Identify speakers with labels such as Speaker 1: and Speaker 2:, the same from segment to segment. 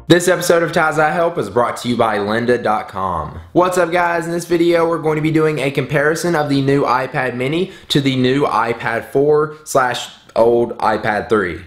Speaker 1: This episode of Ties I Help is brought to you by lynda.com. What's up guys? In this video we're going to be doing a comparison of the new iPad mini to the new iPad 4 / old iPad 3.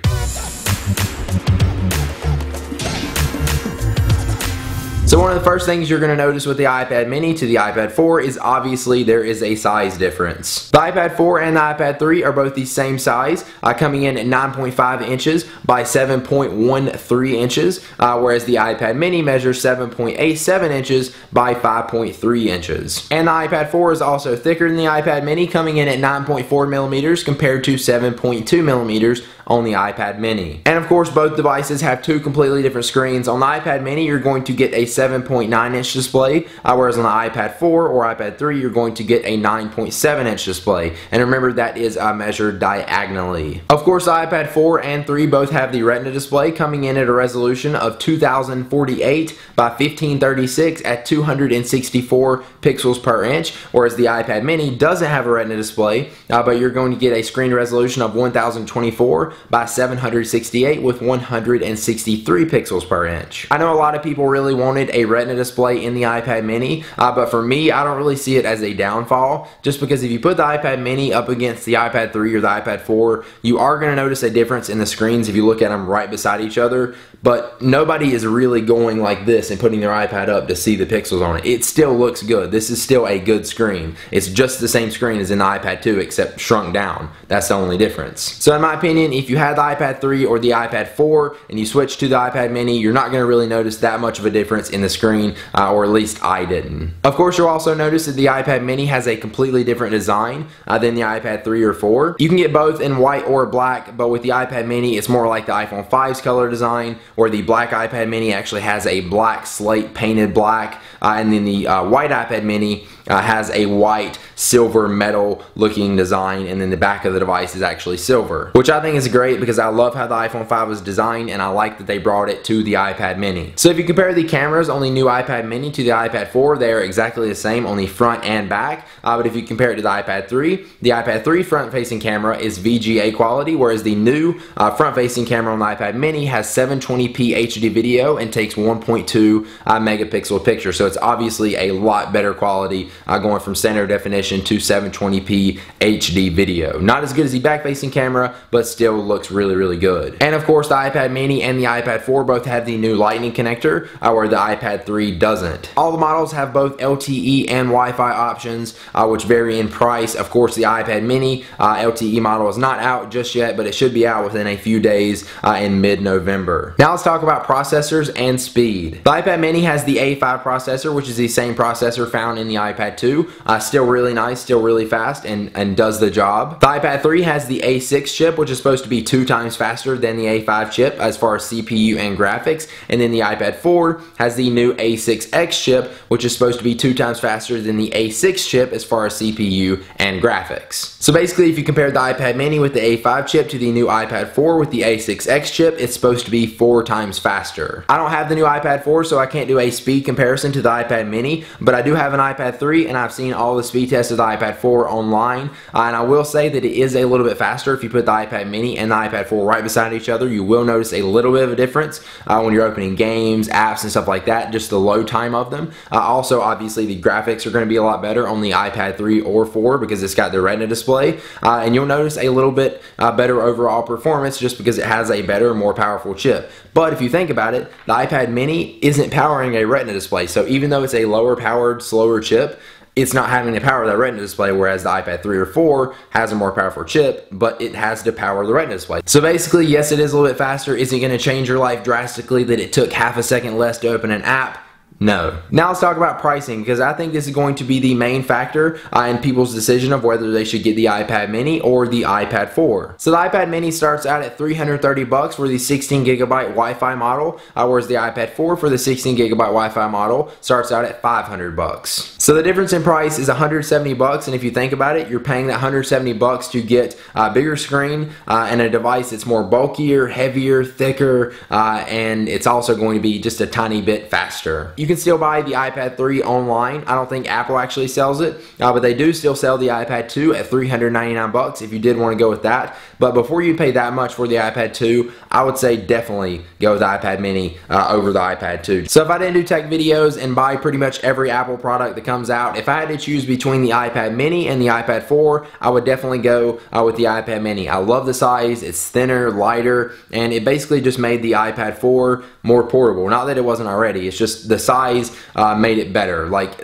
Speaker 1: So one of the first things you're going to notice with the iPad mini to the iPad 4 is obviously there is a size difference. The iPad 4 and the iPad 3 are both the same size, coming in at 9.5 inches by 7.13 inches, whereas the iPad mini measures 7.87 inches by 5.3 inches. And the iPad 4 is also thicker than the iPad mini, coming in at 9.4 millimeters compared to 7.2 millimeters on the iPad mini. And of course both devices have two completely different screens. On the iPad mini you're going to get a 7.9 inch display, whereas on the iPad 4 or iPad 3 you're going to get a 9.7 inch display. And remember that is measured diagonally. Of course the iPad 4 and 3 both have the Retina display, coming in at a resolution of 2048 by 1536 at 264 pixels per inch, whereas the iPad mini doesn't have a Retina display, but you're going to get a screen resolution of 1024 by 768 with 163 pixels per inch. I know a lot of people really wanted a Retina display in the iPad mini, but for me I don't really see it as a downfall, just because if you put the iPad mini up against the iPad 3 or the iPad 4 you are going to notice a difference in the screens if you look at them right beside each other, but nobody is really going like this and putting their iPad up to see the pixels on it. It still looks good. This is still a good screen. It's just the same screen as in the iPad 2 except shrunk down. That's the only difference. So in my opinion, if you had the iPad 3 or the iPad 4 and you switch to the iPad mini, you're not going to really notice that much of a difference in the screen, or at least I didn't. Of course you'll also notice that the iPad mini has a completely different design than the iPad 3 or 4. You can get both in white or black, but with the iPad mini it's more like the iPhone 5's color design, where the black iPad mini actually has a black slate painted black, and then the white iPad mini has a white silver metal looking design, and then the back of the device is actually silver, which I think is great because I love how the iPhone 5 was designed and I like that they brought it to the iPad mini. So if you compare the cameras on the new iPad mini to the iPad 4, they are exactly the same on the front and back, but if you compare it to the iPad 3, the iPad 3 front facing camera is VGA quality, whereas the new front facing camera on the iPad mini has 720p HD video and takes 1.2 megapixel picture, so it's obviously a lot better quality, going from standard definition to 720p HD video. Not as good as the back facing camera, but still looks really good. And of course the iPad mini and the iPad 4 both have the new lightning connector, where the iPad 3 doesn't. All the models have both LTE and Wi-Fi options, which vary in price. Of course the iPad mini LTE model is not out just yet, but it should be out within a few days in mid-November. Now let's talk about processors and speed. The iPad mini has the A5 processor, which is the same processor found in the iPad 2. Still really nice, still really fast, and does the job. The iPad 3 has the A6 chip, which is supposed to be 2 times faster than the A5 chip as far as CPU and graphics, and then the iPad 4 has the new A6X chip, which is supposed to be 2 times faster than the A6 chip as far as CPU and graphics. So basically if you compare the iPad mini with the A5 chip to the new iPad 4 with the A6X chip, it's supposed to be 4 times faster. I don't have the new iPad 4, so I can't do a speed comparison to the iPad mini, but I do have an iPad 3 and I've seen all the speed tests of the iPad 4 online, and I will say that it is a little bit faster. If you put the iPad mini and the iPad 4 right beside each other, you will notice a little bit of a difference when you're opening games, apps, and stuff like that, just the load time of them. Also, obviously, the graphics are going to be a lot better on the iPad 3 or 4 because it's got the Retina display, and you'll notice a little bit better overall performance just because it has a better, more powerful chip. But if you think about it, the iPad mini isn't powering a Retina display, so even though it's a lower powered, slower chip, it's not having to power that Retina display, whereas the iPad 3 or 4 has a more powerful chip, but it has to power the Retina display. So basically, yes, it is a little bit faster. Is it going to change your life drastically that it took half a second less to open an app? No. Now let's talk about pricing, because I think this is going to be the main factor in people's decision of whether they should get the iPad mini or the iPad 4. So the iPad mini starts out at $330 for the 16 gigabyte Wi-Fi model, whereas the iPad 4 for the 16 gigabyte Wi-Fi model starts out at $500. So the difference in price is $170, and if you think about it, you're paying that $170 to get a bigger screen and a device that's more bulkier, heavier, thicker, and it's also going to be just a tiny bit faster. You can still buy the iPad 3 online. I don't think Apple actually sells it, but they do still sell the iPad 2 at $399 if you did want to go with that. But before you pay that much for the iPad 2, I would say definitely go with the iPad mini over the iPad 2. So if I didn't do tech videos and buy pretty much every Apple product that comes out, if I had to choose between the iPad mini and the iPad 4, I would definitely go with the iPad mini. I love the size. It's thinner, lighter, and it basically just made the iPad 4 more portable. Not that it wasn't already, it's just the size made it better. Like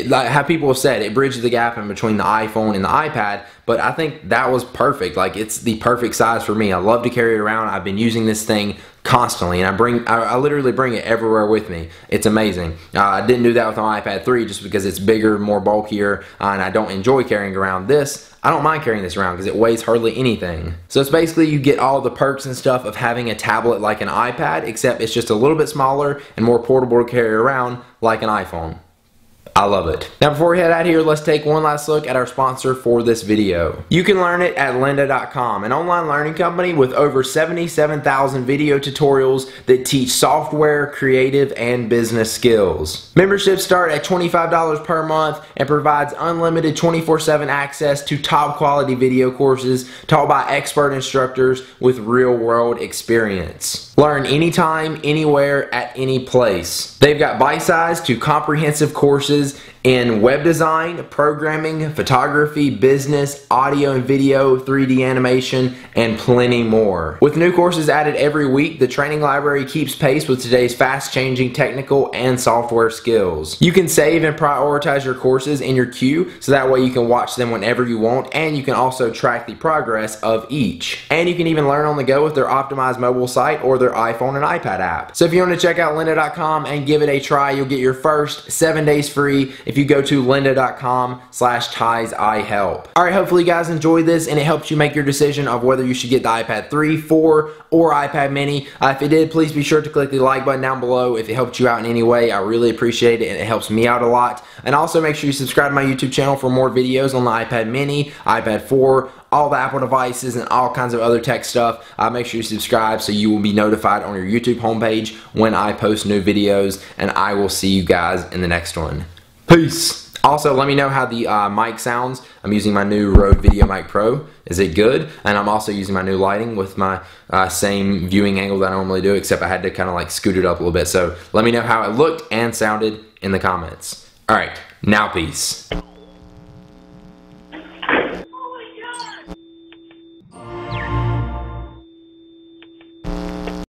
Speaker 1: how people have said, it bridged the gap in between the iPhone and the iPad, but I think that was perfect. Like, it's the perfect size for me. I love to carry it around. I've been using this thing constantly, and I literally bring it everywhere with me. It's amazing. I didn't do that with my iPad 3 just because it's bigger, more bulkier, and I don't enjoy carrying around this. I don't mind carrying this around because it weighs hardly anything. So it's basically, you get all the perks and stuff of having a tablet like an iPad, except it's just a little bit smaller and more portable to carry around like an iPhone. I love it. Now before we head out here, let's take one last look at our sponsor for this video. You can learn it at lynda.com, an online learning company with over 77,000 video tutorials that teach software, creative, and business skills. Memberships start at $25 per month and provides unlimited 24/7 access to top quality video courses taught by expert instructors with real world experience. Learn anytime, anywhere, at any place. They've got bite-sized to comprehensive courses in web design, programming, photography, business, audio and video, 3D animation, and plenty more. With new courses added every week, the training library keeps pace with today's fast-changing technical and software skills. You can save and prioritize your courses in your queue, so that way you can watch them whenever you want, and you can also track the progress of each. And you can even learn on the go with their optimized mobile site or their iPhone and iPad app. So if you want to check out lynda.com and give it a try, you'll get your first 7 days free if you go to lynda.com/TiesIHelp. Alright, hopefully you guys enjoyed this and it helps you make your decision of whether you should get the iPad 3, 4, or iPad mini. If it did, please be sure to click the like button down below if it helped you out in any way. I really appreciate it and it helps me out a lot. And also make sure you subscribe to my YouTube channel for more videos on the iPad mini, iPad 4, all the Apple devices, and all kinds of other tech stuff. Make sure you subscribe so you will be notified on your YouTube homepage when I post new videos, and I will see you guys in the next one. Peace! Also, let me know how the mic sounds. I'm using my new Rode VideoMic Pro. Is it good? And I'm also using my new lighting with my same viewing angle that I normally do, except I had to kind of like scoot it up a little bit. So let me know how it looked and sounded in the comments. Alright, now peace.